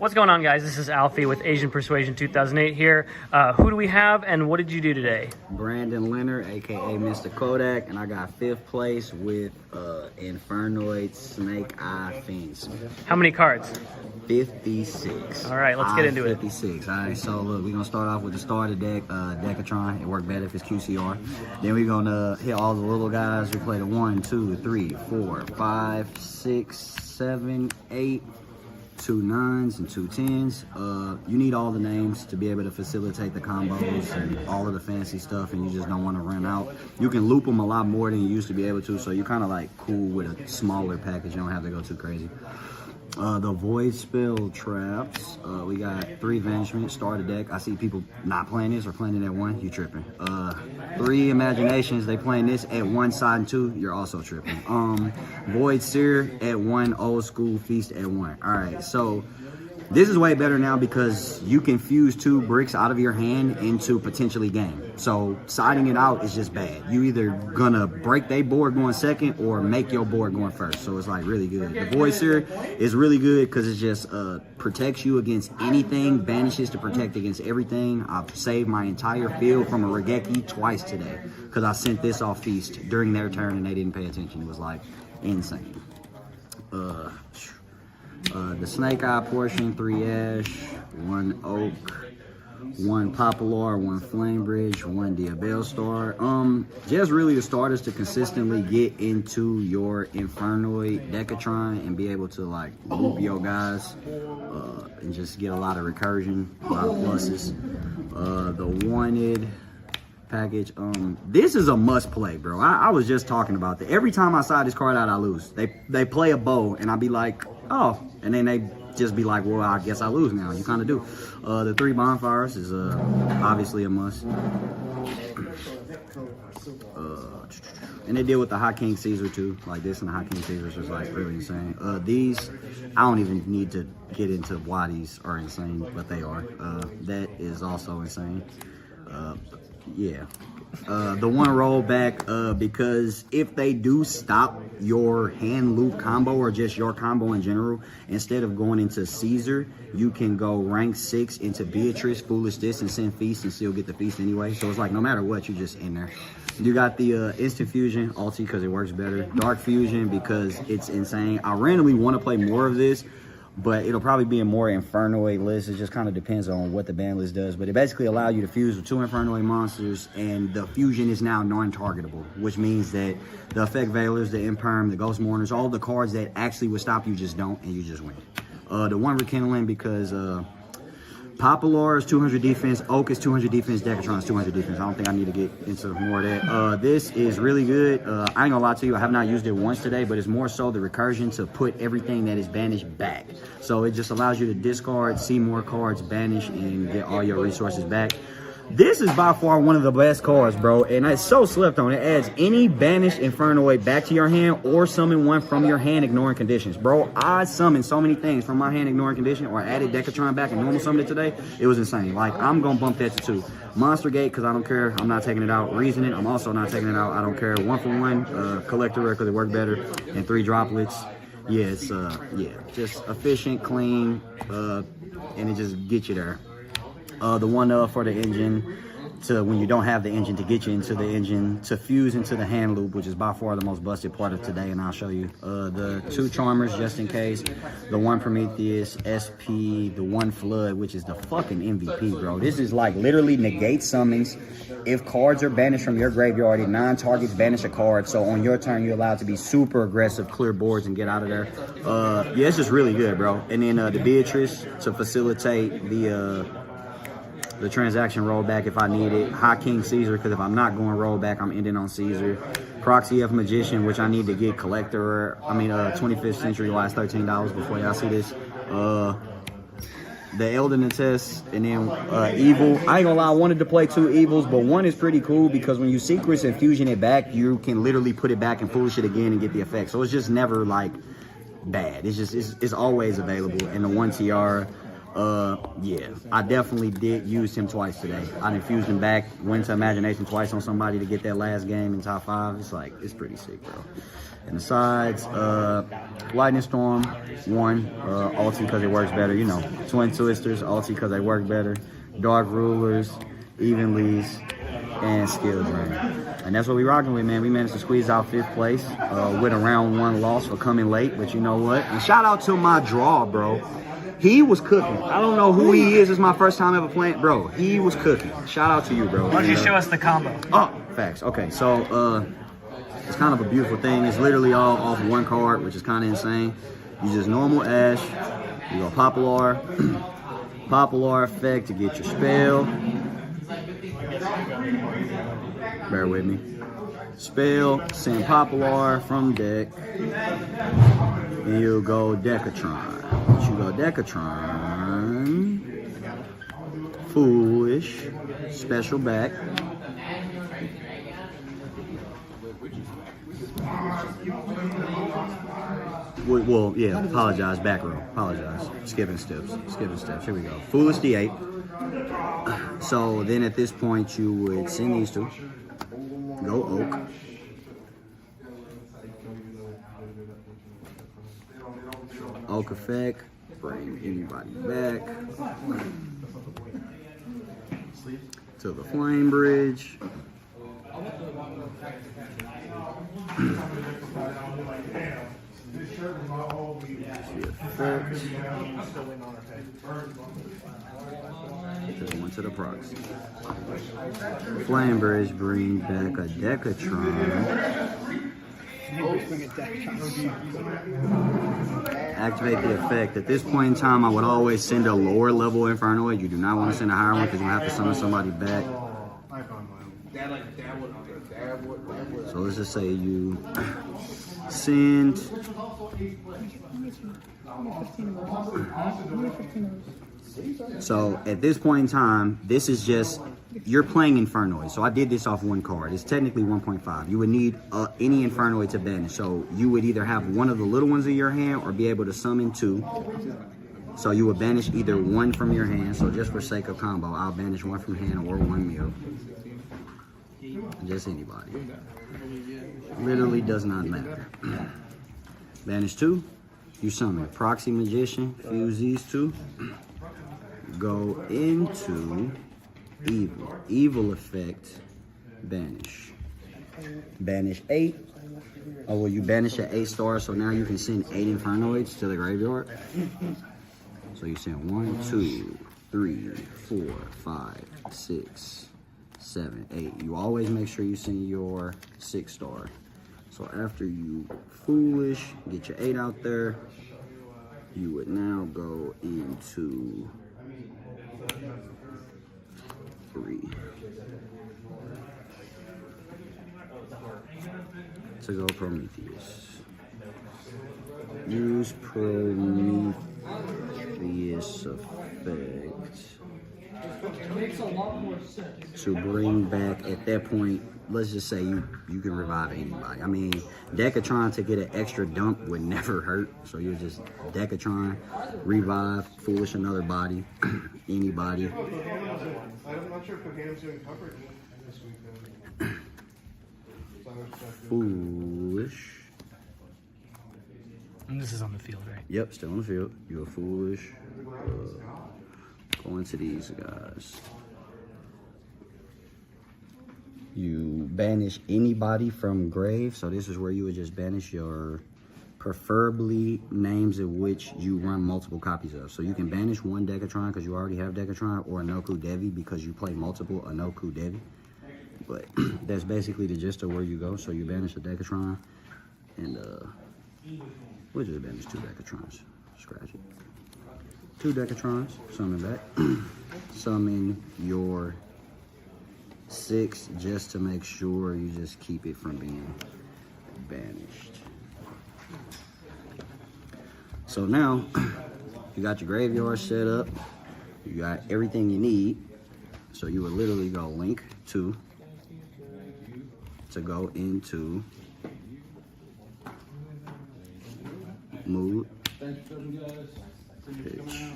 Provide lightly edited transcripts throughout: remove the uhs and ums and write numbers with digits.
What's going on, guys? This is Alfie with Asian Persuasion 2008 here. Who do we have and what did you do today? Brandon Lenard, aka Mr. Kodak, and I got 5th place with Infernoid Snake Eye Fence. How many cards? 56. All right, let's get into 56. All right, so look, we're gonna start off with the starter deck, Decatron. It worked better if it's QCR. Then we're gonna hit all the little guys. We play the 1, 2, 3, 4, 5, 6, 7, 8. 2 9s and 2 10s. You need all the names to be able to facilitate the combos and all of the fancy stuff, and you just don't want to run out. You can loop them a lot more than you used to be able to, so you're kind of like cool with a smaller package. You don't have to go too crazy. The Void Spell Traps. We got 3 Vanishment, starter deck. I see people not playing this or playing it at 1. You tripping. 3 Imaginations. They playing this at 1 side and 2. You're also tripping. Void Seer at 1. Old School Feast at 1. All right, so this is way better now because you can fuse 2 bricks out of your hand into potentially game. So siding it out is just bad. You either gonna break their board going second or make your board going first. So it's like really good. The Void Seer is really good because it just protects you against anything, banishes to protect against everything. I've saved my entire field from a Regeki twice today because I sent this off Feast during their turn and they didn't pay attention. It was like insane. The Snake Eye portion, 3 Ash, 1 Oak, 1 Popular, 1 Flame Bridge, 1 Diabell Star. Just really the starters to consistently get into your Infernoid Decatron and be able to like loop your guys and just get a lot of recursion, a lot of pluses. The Wanted package. This is a must play, bro. I was just talking about that. Every time I side this card out, I lose. They play a bow and I'll be like, oh, and then they just be like, well, I guess I lose now. You kind of do. The 3 Bonfires is obviously a must. And they deal with the Hot King Caesar too. Like this and the Hot King Caesars is like really insane. These, I don't even need to get into why these are insane, but they are. That is also insane. Yeah. The 1 rollback, because if they do stop your hand loop combo or just your combo in general, instead of going into Caesar, you can go rank 6 into Beatrice, Foolish This, and send Feast and still get the Feast anyway. So it's like no matter what, you're just in there. You got the Instant Fusion, ulti, because it works better. Dark Fusion, because it's insane. I randomly want to play more of this, but it'll probably be a more Infernoid list. It just kind of depends on what the ban list does. But it basically allows you to fuse with 2 Infernoid monsters, and the fusion is now non-targetable, which means that the Effect Veilers, the Imperm, the Ghost Mourners, all the cards that actually would stop you just don't, and you just win. The 1 Rekindling, because Popular is 200 defense, Oak is 200 defense, Decatron is 200 defense. I don't think I need to get into more of that. This is really good. I ain't gonna lie to you, I have not used it once today, but it's more so the recursion to put everything that is banished back. So it just allows you to discard, see more cards, banish, and get all your resources back. This is by far one of the best cards, bro, and it's so slept on. It adds any banished Infernoid back to your hand or summon one from your hand ignoring conditions. Bro, I summoned so many things from my hand ignoring condition or added Decatron back and normal summoned it today. It was insane. Like, I'm going to bump that to 2. Monster Gate, because I don't care. I'm not taking it out. Reasoning, I'm also not taking it out. I don't care. 1 for 1. Collector Record, it worked better. And 3 droplets. Yeah, it's, yeah, just efficient, clean, and it just gets you there. The 1 for the engine, to when you don't have the engine, to get you into the engine, to fuse into the hand loop, which is by far the most busted part of today, and I'll show you. The 2 Charmers, just in case. The 1 Prometheus, SP, the 1 Flood, which is the fucking MVP, bro. This is like literally negate summons. If cards are banished from your graveyard, if non-targets banish a card, so on your turn, you're allowed to be super aggressive, clear boards, and get out of there. Yeah, it's just really good, bro. And then the Beatrice, to facilitate the transaction rollback if I need it. Hot King Caesar, because if I'm not going rollback, I'm ending on Caesar. Proxy F Magician, which I need to get Collector, 25th Century, last $13 before y'all see this. The Elden Test, and then Evil. I ain't gonna lie, I wanted to play 2 Evils, but 1 is pretty cool because when you Secrets and Fusion it back, you can literally put it back and Foolish it again and get the effect. So it's just never like bad. It's just, it's always available. And the 1 Tiara, yeah, I definitely did use him twice today. I infused him back, went to Imagination twice on somebody to get that last game in top 5. It's like, it's pretty sick, bro. And the sides, Lightning Storm, 1, ulti because it works better. You know, Twin Twisters, ulti because they work better. Dark Rulers, Evenlies, and Skill Drain. And that's what we rocking with, man. We managed to squeeze out 5th place with a round 1 loss for coming late. But you know what? And shout out to my draw, bro. He was cooking. I don't know who he is. It's my first time ever playing. Bro, he was cooking. Shout out to you, bro. Why don't you show us the combo? Oh, facts. Okay, so it's kind of a beautiful thing. It's literally all off 1 card, which is kind of insane. You just normal Ash. You go Popular. Popular effect to get your spell. Bear with me. Spell, send Popular from deck. And you'll go Decatron. Once you go Decatron, Foolish, special back. Well, yeah, apologize, back row. Apologize. Skipping steps. Here we go. Foolish D8. So then at this point, you would send these 2. Go Oak. Oak effect. Bring anybody back to the Flame Bridge. Just went to the proxy. Flame Bridge bring back a Decatron. Activate the effect. At this point in time, I would always send a lower level Infernoid. You do not want to send a higher one because you have to summon somebody back. So let's just say you send. So at this point in time, this is just, you're playing Infernoid. So I did this off 1 card. It's technically 1.5. You would need any Infernoid to banish. So you would either have one of the little ones in your hand or be able to summon 2. So you would banish either 1 from your hand. So just for sake of combo, I'll banish 1 from hand or 1 meal. Just anybody. Literally does not matter. Banish 2. You summon Proxy Magician. Fuse these 2. Go into Evil. Evil effect. Banish. Banish 8. Oh, well, you banish at 8 stars, so now you can send 8 Infernoids to the graveyard. So you send 1, 2, 3, 4, 5, 6, 7, 8. You always make sure you send your 6 star. So after you Foolish, get your 8 out there, you would now go into 3. To go Prometheus. Use Prometheus effect to bring back, at that point, let's just say you can revive anybody. I mean, Decatron to get an extra dump would never hurt. So you're just Decatron, revive, Foolish another body, anybody. I'm not sure if the game's doing coverage this week. Foolish. And this is on the field, right? Yep, still on the field. You're Foolish. Going to these guys. You banish anybody from grave. So this is where you would just banish your preferably names of which you run multiple copies of. So you can banish 1 Decatron because you already have Decatron, or Anoku Devi because you play multiple Anoku Devi. But that's basically the gist of where you go. So you banish a Decatron, and we'll just banish 2 Decatrons. Scratch it. 2 Decatrons, summon back. Summon your 6 just to make sure you just keep it from being banished. So now, you got your graveyard set up. You got everything you need. So you would literally go link to go into mood. Pitch.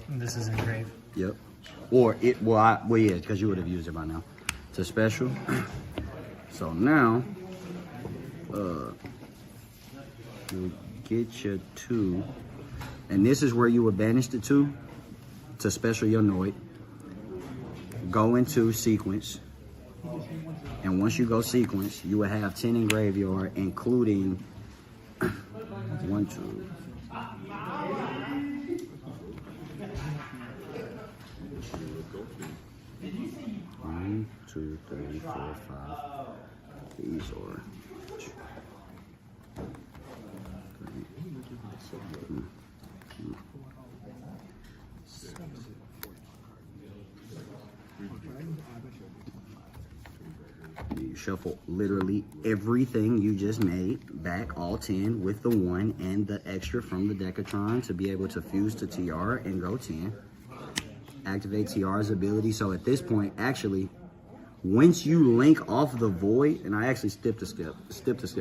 And this is engraved. Yep. Or it, well, yeah, because you would have used it by now. to special. So now, you get your 2, and this is where you would banish the 2 to special your Noid. Go into sequence, and once you go sequence, you will have 10 in graveyard, including 1, 2. 1, 2, 3, 4, 5. These are. You shuffle literally everything you just made back, all 10, with the 1 and the extra from the Decatron to be able to fuse to TR and go 10. Activate TR's ability. So at this point, actually, once you link off the void, and I actually skipped a step.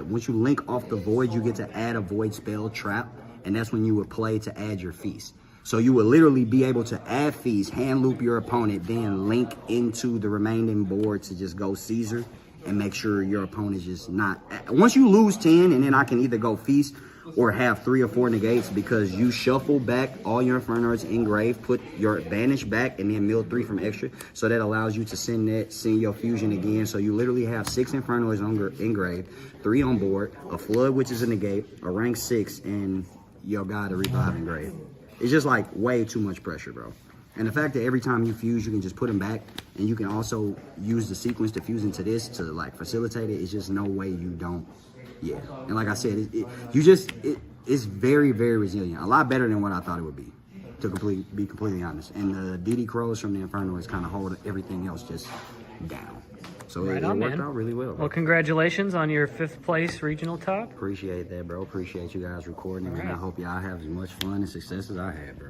Once you link off the void, you get to add a void spell trap, and that's when you would play to add your feast. So you would literally be able to add feast, hand loop your opponent, then link into the remaining board to just go Caesar and make sure your opponent just not. Once you lose 10, and then I can either go feast or have 3 or 4 negates because you shuffle back all your Infernoids engraved, put your banish back, and then mill 3 from extra. So that allows you to send your fusion again. So you literally have 6 Infernoids engraved, 3 on board, a flood, which is a negate, a rank 6, and your guy to revive engraved. It's just like way too much pressure, bro. And the fact that every time you fuse, you can just put them back, and you can also use the sequence to fuse into this to like facilitate it. It's just no way you don't. Yeah, and like I said, it's very, very resilient. A lot better than what I thought it would be, to be completely honest. And the DD Crows from the Infernoids kind of hold everything else just down. So it worked out really well. Well, congratulations on your 5th place regional top. Appreciate that, bro. Appreciate you guys recording, and I hope y'all have as much fun and success as I had, bro.